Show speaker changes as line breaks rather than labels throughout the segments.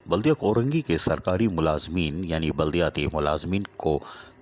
बल्दिया कोरंगी के सरकारी मुलाजमीन यानी बल्दियाती मुलाजमीन को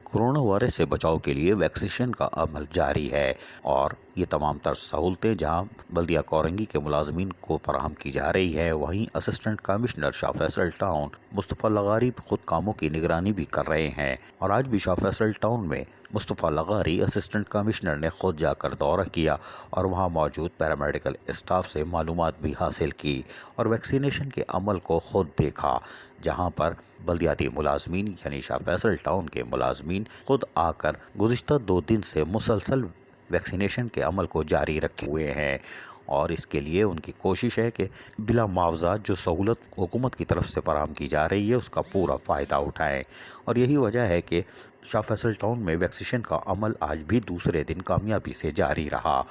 कोरोना वायरस से बचाव के लिए वैक्सीनेशन का अमल जारी है और ये तमाम तर सहूलतें जहां बल्दिया कोरंगी के मुलाजमीन को फराहम की जा रही है, वहीं assistant commissioner Shah Faisal town Mustafa Lagari खुद कामों की निगरानी भी कर रहे हैं। और आज भी शाह फैसल टाउन में मुस्तफ़ा लगारी असिस्टेंट कमिश्नर ने खुद जाकर दौरा किया और वहां मौजूद पैरामेडिकल स्टाफ से मालूमात भी हासिल की और वैक्सीनेशन के अमल को खुद देखा, जहां पर बल्दियाती मुलाजमीन यानी शाह फैसल टाउन के मुलाजमीन खुद आकर गुज़िश्ता 2 दिन से मुसलसल वैक्सीनेशन के अमल को जारी रखे हुए हैं। और इसके लिए उनकी कोशिश है कि बिला मुआवजा जो सहूलत हुकूमत की तरफ से फराहम की जा रही है उसका पूरा फ़ायदा उठाएं। और यही वजह है कि शाह फैसल टाउन में वैक्सीनेशन का अमल आज भी दूसरे दिन कामयाबी से जारी रहा।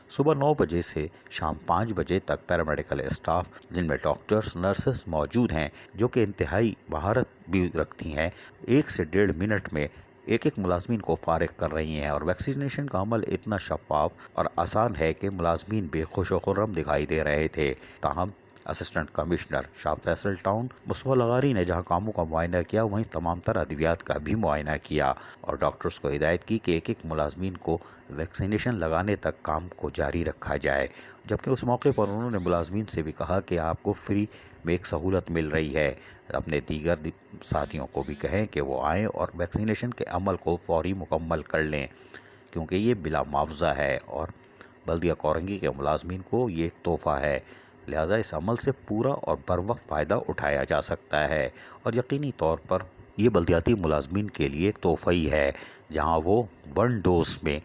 सुबह 9 बजे से शाम 5 बजे तक पैरामेडिकल स्टाफ जिनमें डॉक्टर्स नर्सेस मौजूद हैं जो कि इंतहाई महारत भी रखती हैं, 1 से 1.5 मिनट में एक मुलाजमीन को फारिग कर रही हैं। और वैक्सीनेशन का अमल इतना शफाफ और आसान है कि मुलाजमीन भी खुश व खुर्रम दिखाई दे रहे थे। ताहम assistant commissioner Shah Faisal town Mustafa Lagari ने जहां कामों का मुआयना किया, वहीं तमाम तर अद्वियात का भी मुआयना किया और डॉक्टर्स को हिदायत की कि एक मुलाजमीन को वैक्सीनेशन लगाने तक काम को जारी रखा जाए। जबकि उस मौके पर उन्होंने मुलाजमीन से भी कहा कि आपको फ्री में एक सहूलत मिल रही है, अपने दीगर साथियों को भी कहें कि वो आएँ और वैक्सीनेशन के अमल को फौरी मुकम्मल कर लें, क्योंकि ये बिला मुआवजा है और बल्दिया कोरंगी के मुलाजमीन को ये एक तोहफ़ा है। लिहाजा इस अमल से पूरा और बर वक्त फ़ायदा उठाया जा सकता है और यकीनी तौर पर ये बल्दियाती मुलाजमीन के लिए एक तोहफ़ा ही है, जहां वो 1 डोज में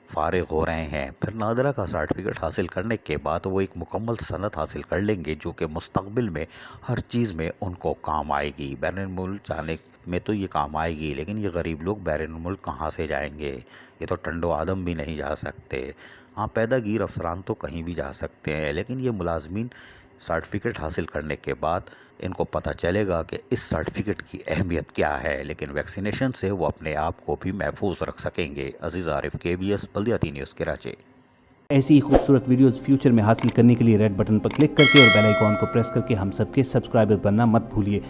फारिग हो रहे हैं। फिर नादरा का सर्टिफिकेट हासिल करने के बाद वो एक मुकम्मल सनद हासिल कर लेंगे जो कि मुस्तक़बिल में हर चीज़ में उनको काम आएगी। बैरून मुल्क जाने में तो ये काम आएगी, लेकिन ये गरीब लोग बैरून मुल्क कहाँ से जाएंगे? ये तो टंडो आदम भी नहीं जा सकते। हाँ, पैदागीर अफसरान तो कहीं भी जा सकते हैं, लेकिन ये मुलाजमीन सर्टिफिकेट हासिल करने के बाद इनको पता चलेगा कि इस सर्टिफिकेट की अहमियत क्या है, लेकिन वैक्सीनेशन से वो अपने आप को भी महफूज रख सकेंगे। अजीज़ आरिफ, KBS बल्दियाती न्यूज़, कराची।
ऐसी ही खूबसूरत वीडियोस फ्यूचर में हासिल करने के लिए रेड बटन पर क्लिक करके और बेल आइकॉन को प्रेस करके हम सबके सब्सक्राइबर बनना मत भूलिए।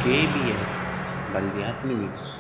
KBS बल्दियाती न्यूज़।